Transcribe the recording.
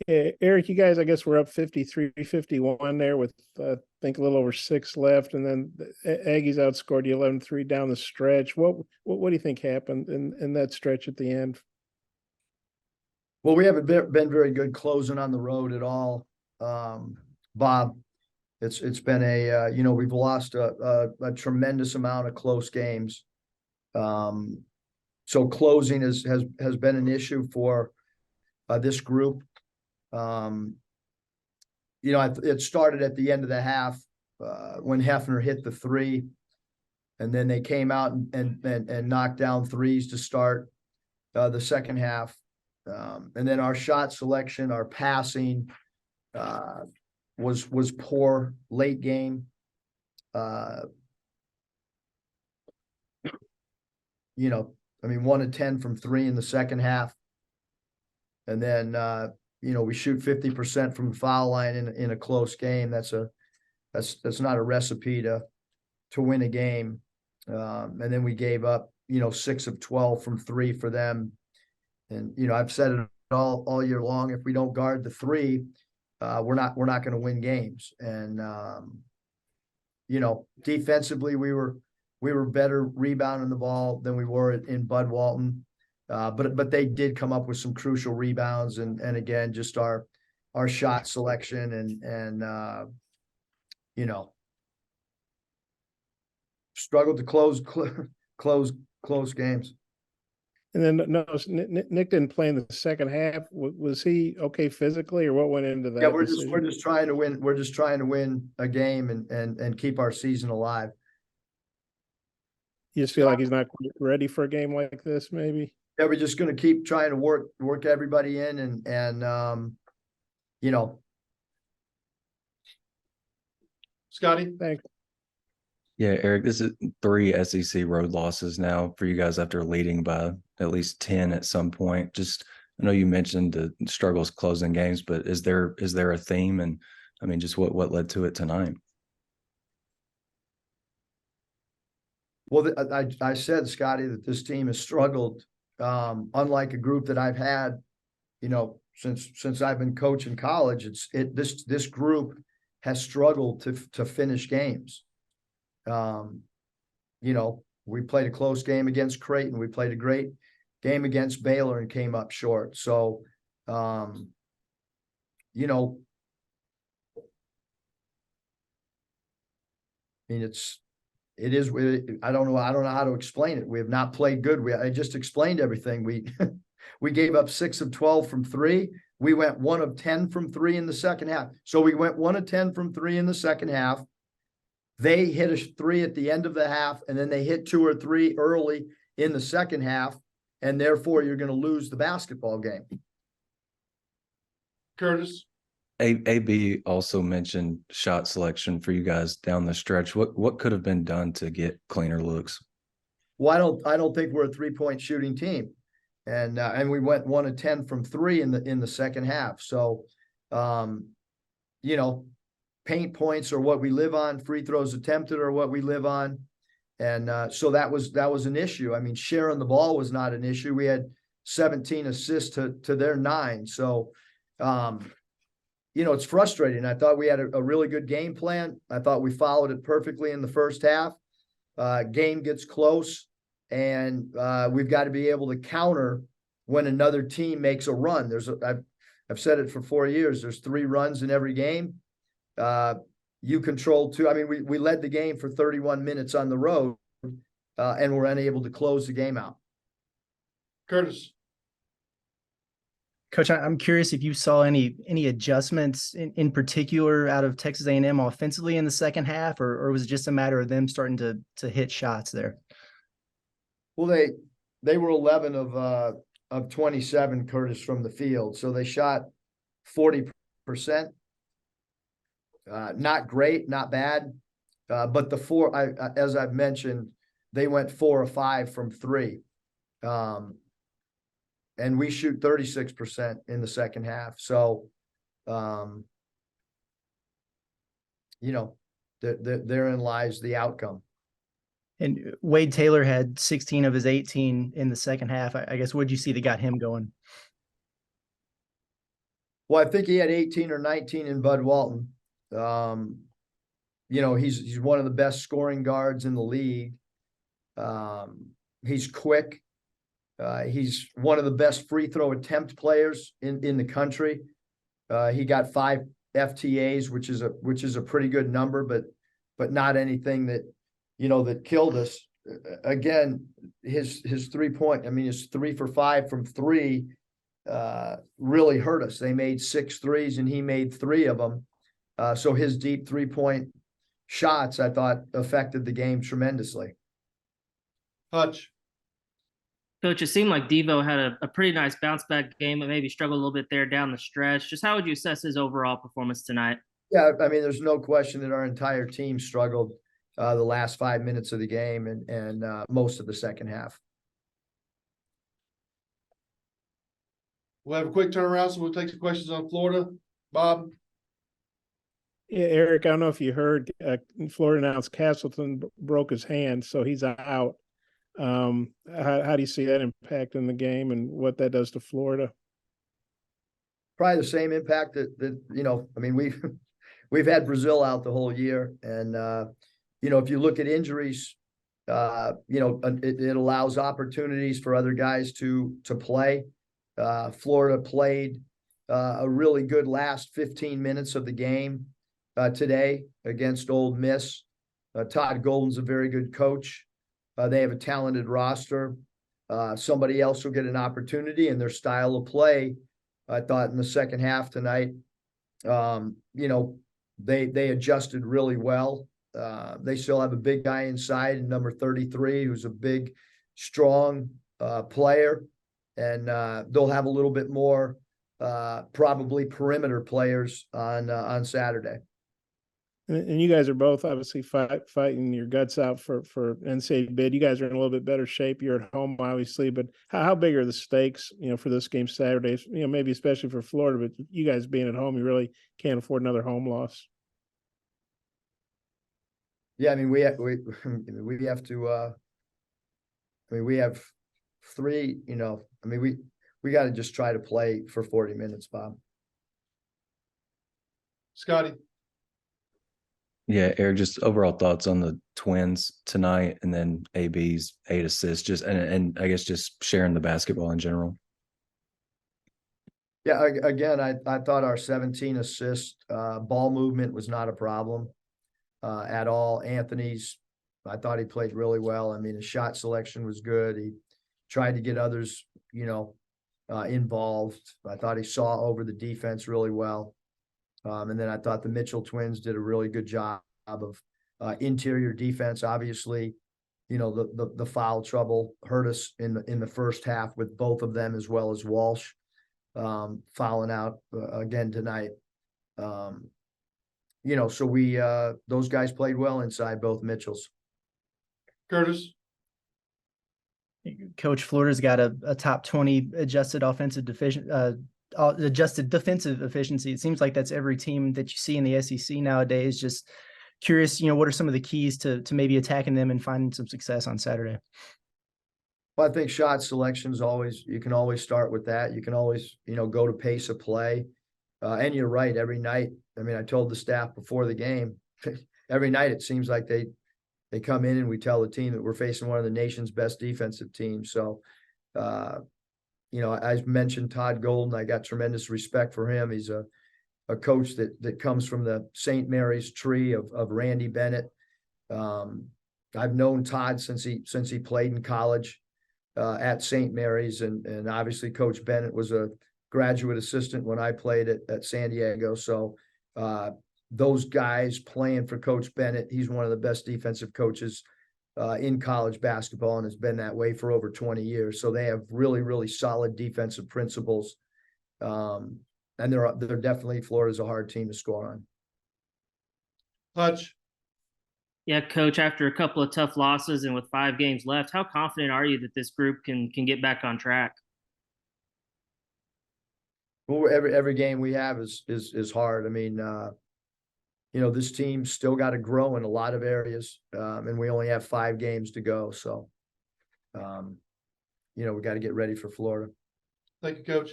Eric, you guys, I guess we're up 53-51 there with, I think a little over 6 left. And then the Aggies outscored you 11-3 down the stretch. What do you think happened in that stretch at the end? Well, we haven't been very good closing on the road at all, Bob. It's been we've lost a tremendous amount of close games. So closing has been an issue for this group. It started at the end of the half when Hefner hit the three, and then they came out and knocked down threes to start the second half. And then our shot selection, our passing was poor late game. 1 of 10 from three in the second half. And then, we shoot 50% from the foul line in a close game. That's not a recipe to win a game. And then we gave up, 6 of 12 from three for them. And, I've said it all year long, if we don't guard the three, we're not going to win games. And, defensively, we were better rebounding the ball than we were in Bud Walton. But they did come up with some crucial rebounds and again, just our shot selection and struggled to close games. And then no, Nick didn't play in the second half. Was he okay physically, or what went into that? Yeah, we're just trying to win. We're just trying to win a game and keep our season alive. You just feel like he's not ready for a game like this, maybe? Yeah, we're just going to keep trying to work everybody in and Scotty. Thanks. Yeah, Eric, this is 3 SEC road losses now for you guys after leading by at least 10 at some point. Just, I know you mentioned the struggles closing games, but is there a theme? And I mean, just what led to it tonight? Well, I said, Scotty, that this team has struggled, unlike a group that I've had, since I've been coaching college. This group has struggled to finish games. We played a close game against Creighton. We played a great game against Baylor and came up short. So, I mean, it is. I don't know how to explain it. We have not played good. I just explained everything. We gave up 6 of 12 from three. We went 1 of 10 from three in the second half. So we went 1 of 10 from three in the second half. They hit a 3 at the end of the half, and then they hit 2 or 3 early in the second half, and therefore you're going to lose the basketball game. Curtis. AB also mentioned shot selection for you guys down the stretch. What could have been done to get cleaner looks? Well, I don't think we're a 3-point shooting team, and we went 1 of 10 from three in the second half. So, paint points are what we live on. Free throws attempted are what we live on, and so that was an issue. I mean, sharing the ball was not an issue. We had 17 assists to their 9. So, it's frustrating. I thought we had a really good game plan. I thought we followed it perfectly in the first half. Game gets close, and we've got to be able to counter when another team makes a run. I've said it for 4 years. There's 3 runs in every game. You control 2. I mean, we led the game for 31 minutes on the road, and we're unable to close the game out. Curtis. Coach, I'm curious if you saw any adjustments in particular out of Texas A&M offensively in the second half, or was it just a matter of them starting to hit shots there? Well, they were 11 of 27, Curtis, from the field, so they shot 40%. Not great, not bad, but the 4, as I've mentioned, they went 4 of 5 from three. And we shoot 36% in the second half. So, therein lies the outcome. And Wade Taylor had 16 of his 18 in the second half. I guess, what did you see that got him going? Well, I think he had 18 or 19 in Bud Walton. You know, he's one of the best scoring guards in the league. He's quick. He's one of the best free throw attempt players in the country. He got 5 FTAs, which is a pretty good number, but not anything that, you know, that killed us. Again, his 3-point, I mean, his 3 for 5 from 3 really hurt us. They made 6 threes and he made 3 of them. So his deep 3-point shots, I thought, affected the game tremendously. Hutch. Coach, it seemed like Devo had a pretty nice bounce back game, but maybe struggled a little bit there down the stretch. Just how would you assess his overall performance tonight? Yeah, I mean, there's no question that our entire team struggled the last 5 minutes of the game and most of the second half. We'll have a quick turnaround, so we'll take some questions on Florida. Bob. Yeah, Eric, I don't know if you heard, Florida announced Castleton broke his hand, so he's out. How do you see that impacting the game and what that does to Florida? Probably the same impact that you know, I mean, we've had Brazil out the whole year, and you know, if you look at injuries, you know, it allows opportunities for other guys to play. Florida played a really good last 15 minutes of the game today against Ole Miss. Todd Golden's a very good coach. They have a talented roster. Somebody else will get an opportunity, and their style of play, I thought in the second half tonight, you know, they adjusted really well. They still have a big guy inside in number 33, who's a big, strong player. And they'll have a little bit more probably perimeter players on Saturday. And you guys are both obviously fighting your guts out for NCAA bid. You guys are in a little bit better shape. You're at home, obviously, but how big are the stakes, you know, for this game Saturday? You know, maybe especially for Florida, but you guys being at home, you really can't afford another home loss. Yeah, I mean, we have to. I mean, we have 3. You know, I mean, we got to just try to play for 40 minutes, Bob. Scotty. Yeah, Eric, just overall thoughts on the Twins tonight, and then AB's 8 assists, just and I guess just sharing the basketball in general. Yeah, again, I thought our 17 assist ball movement was not a problem at all. Anthony's, I thought he played really well. I mean, his shot selection was good. He tried to get others, you know, involved. I thought he saw over the defense really well. And then I thought the Mitchell twins did a really good job of interior defense. Obviously, you know, the foul trouble hurt us in the first half with both of them, as well as Walsh fouling out again tonight. You know, so those guys played well inside both Mitchells. Curtis. Coach, Florida's got a top 20 adjusted adjusted defensive efficiency. It seems like that's every team that you see in the SEC nowadays. Just curious, you know, what are some of the keys to maybe attacking them and finding some success on Saturday? Well, I think shot selection is always, you can always start with that. You can always, you know, go to pace of play. And you're right, every night. I mean, I told the staff before the game, every night it seems like they come in and we tell the team that we're facing one of the nation's best defensive teams. So, you know, I mentioned Todd Golden. I got tremendous respect for him. He's a coach that comes from the St. Mary's tree of Randy Bennett. I've known Todd since he played in college at St. Mary's, and obviously Coach Bennett was a graduate assistant when I played at San Diego. So those guys playing for Coach Bennett, he's one of the best defensive coaches in college basketball and has been that way for over 20 years. So they have really, really solid defensive principles. And they're definitely, Florida's a hard team to score on. Hutch. Yeah, Coach, after a couple of tough losses and with 5 games left, how confident are you that this group can get back on track? Well, every game we have is hard. I mean, you know, this team's still got to grow in a lot of areas, and we only have 5 games to go. So, you know, we got to get ready for Florida. Thank you, Coach.